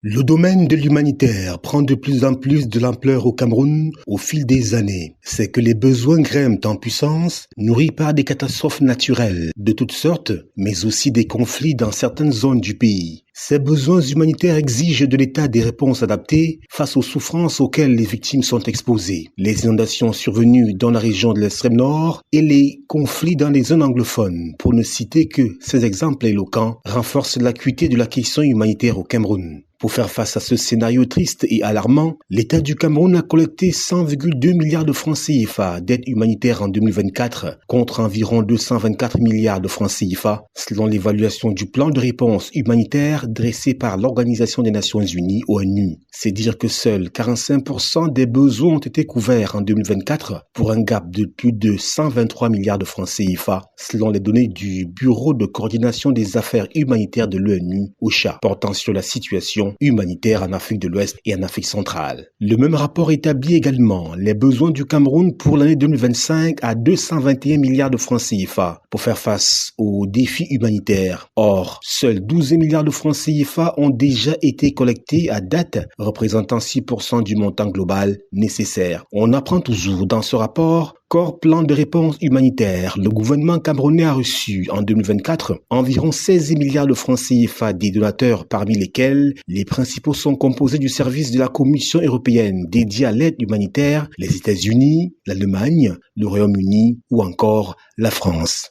Le domaine de l'humanitaire prend de plus en plus de l'ampleur au Cameroun au fil des années. C'est que les besoins grimpent en puissance, nourris par des catastrophes naturelles de toutes sortes, mais aussi des conflits dans certaines zones du pays. Ces besoins humanitaires exigent de l'État des réponses adaptées face aux souffrances auxquelles les victimes sont exposées. Les inondations survenues dans la région de l'extrême nord et les conflits dans les zones anglophones, pour ne citer que ces exemples éloquents, renforcent l'acuité de la question humanitaire au Cameroun. Pour faire face à ce scénario triste et alarmant, l'État du Cameroun a collecté 100,2 milliards de francs CFA d'aide humanitaire en 2024 contre environ 224 milliards de francs CFA selon l'évaluation du plan de réponse humanitaire dressé par l'Organisation des Nations Unies, ONU. C'est dire que seuls 45% des besoins ont été couverts en 2024 pour un gap de plus de 123 milliards de francs CFA selon les données du Bureau de coordination des affaires humanitaires de l'ONU, OCHA, portant sur la situation humanitaire en Afrique de l'Ouest et en Afrique centrale. Le même rapport établit également les besoins du Cameroun pour l'année 2025 à 221 milliards de francs CFA pour faire face aux défis humanitaires. Or, seuls 12 milliards de francs CFA ont déjà été collectés à date, représentant 6% du montant global nécessaire. On apprend toujours dans ce rapport qu'hors plan de réponse humanitaire, le gouvernement camerounais a reçu en 2024 environ 16 milliards de francs CFA des donateurs, parmi lesquels les principaux sont composés du service de la Commission européenne dédié à l'aide humanitaire, les États-Unis, l'Allemagne, le Royaume-Uni ou encore la France.